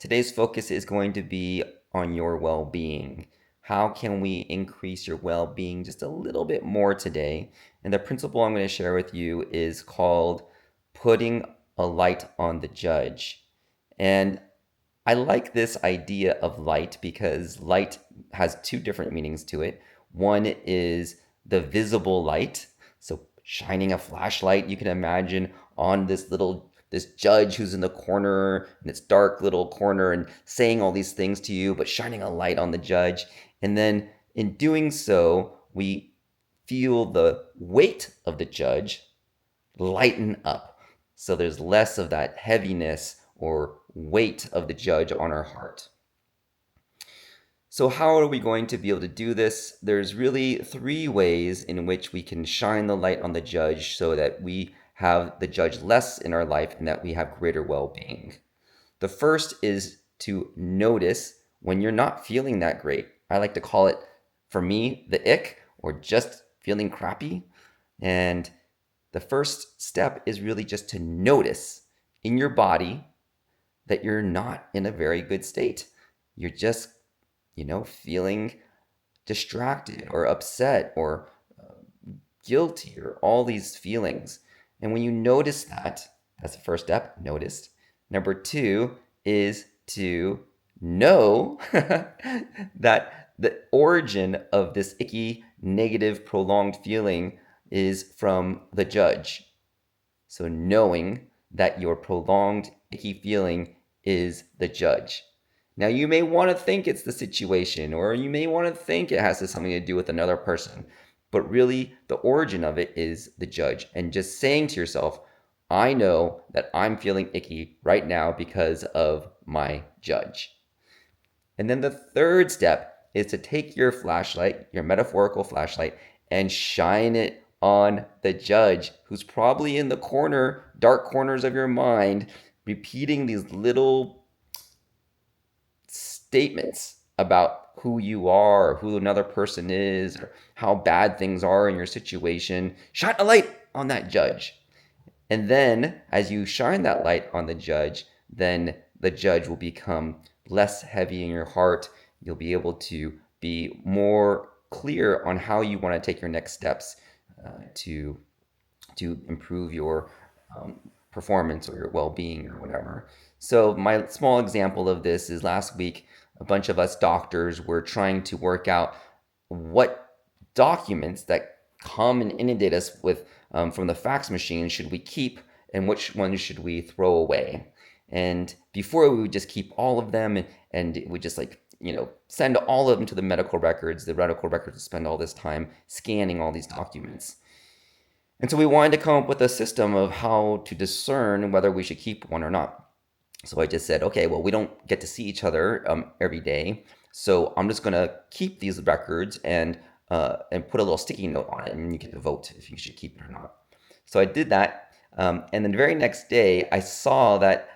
Today's focus is going to be on your well-being. How can we increase your well-being just a little bit more today? And the principle I'm going to share with you is called putting a light on the judge. And I like this idea of light because light has two different meanings to it. One is the visible light. So shining a flashlight, you can imagine on this judge who's in the corner in this dark little corner and saying all these things to you, but shining a light on the judge. And then in doing so, we feel the weight of the judge lighten up. So there's less of that heaviness or weight of the judge on our heart. So how are we going to be able to do this? There's really three ways in which we can shine the light on the judge so that we have the judge less in our life and that we have greater well-being. The first is to notice when you're not feeling that great. I like to call it, for me, the ick, or just feeling crappy. And the first step is really just to notice in your body that you're not in a very good state. You're just, feeling distracted or upset or guilty or all these feelings. And when you notice that, that's the first step, noticed. Number two is to know that the origin of this icky, negative, prolonged feeling is from the judge. So knowing that your prolonged, icky feeling is the judge. Now, you may want to think it's the situation, or you may want to think it has something to do with another person, but really the origin of it is the judge. And just saying to yourself, I know that I'm feeling icky right now because of my judge. And then the third step is to take your flashlight, your metaphorical flashlight, and shine it on the judge who's probably in the corner, dark corners of your mind, repeating these little statements about who you are, or who another person is, or how bad things are in your situation. Shine a light on that judge. And then as you shine that light on the judge, then the judge will become less heavy in your heart. You'll be able to be more clear on how you want to take your next steps to improve your performance or your well-being or whatever. So my small example of this is last week, a bunch of us doctors were trying to work out what documents that come and inundate us with from the fax machine should we keep and which ones should we throw away. And before we would just keep all of them and we just send all of them to the medical records. The medical records would spend all this time scanning all these documents. And so we wanted to come up with a system of how to discern whether we should keep one or not. So I just said, okay, well, we don't get to see each other every day. So I'm just going to keep these records and put a little sticky note on it, and you get to vote if you should keep it or not. So I did that. And then the very next day, I saw that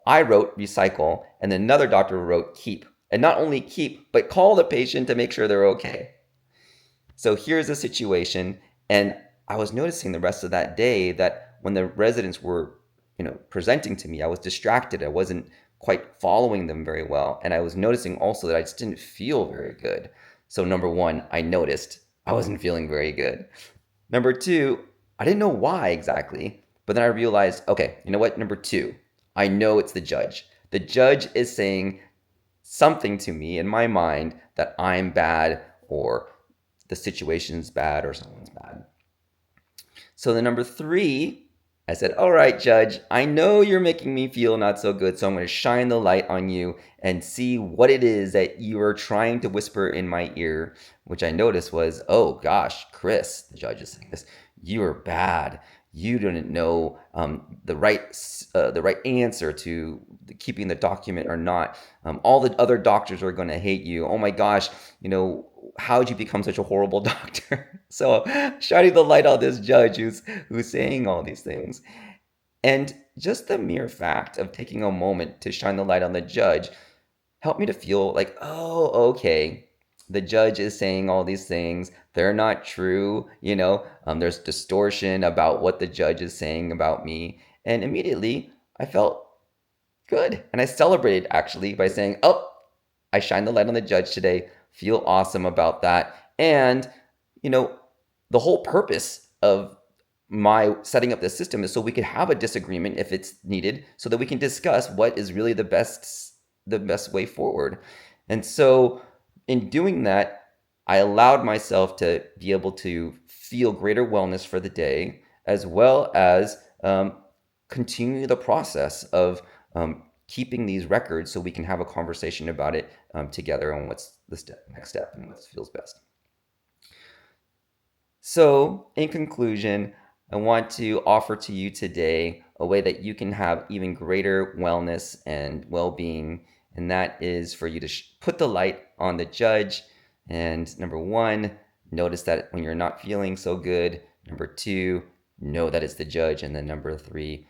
I wrote recycle, and then another doctor wrote keep. And not only keep, but call the patient to make sure they're okay. So here's the situation. And I was noticing the rest of that day that when the residents were, presenting to me, I was distracted. I wasn't quite following them very well. And I was noticing also that I just didn't feel very good. So number one, I noticed I wasn't feeling very good. Number two, I didn't know why exactly, but then I realized, okay, you know what? Number two, I know it's the judge. The judge is saying something to me in my mind that I'm bad or the situation's bad or someone's bad. So the number three, I said, all right, judge, I know you're making me feel not so good, so I'm going to shine the light on you and see what it is that you are trying to whisper in my ear, which I noticed was, oh gosh, Chris, the judge is saying this, you are bad. You didn't know the right answer to keeping the document or not. All the other doctors are going to hate you. Oh my gosh, how'd you become such a horrible doctor? So shining the light on this judge who's saying all these things. And just the mere fact of taking a moment to shine the light on the judge helped me to feel like, oh, okay, the judge is saying all these things. They're not true. There's distortion about what the judge is saying about me. And immediately I felt Good. And I celebrated actually by saying, oh, I shined the light on the judge today. Feel awesome about that. And, the whole purpose of my setting up this system is so we could have a disagreement if it's needed, so that we can discuss what is really the best way forward. And so in doing that, I allowed myself to be able to feel greater wellness for the day, as well as continue the process of keeping these records so we can have a conversation about it together on what's the next step and what feels best. So, in conclusion, I want to offer to you today a way that you can have even greater wellness and well being, and that is for you to put the light on the judge. And number one, notice that when you're not feeling so good. Number two, know that it's the judge. And then number three,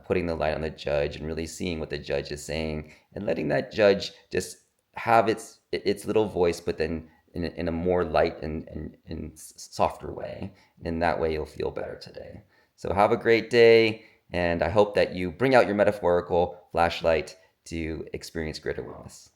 putting the light on the judge and really seeing what the judge is saying and letting that judge just have its little voice, but then in a more light and softer way. In that way, you'll feel better today. So have a great day, and I hope that you bring out your metaphorical flashlight to experience greater wellness.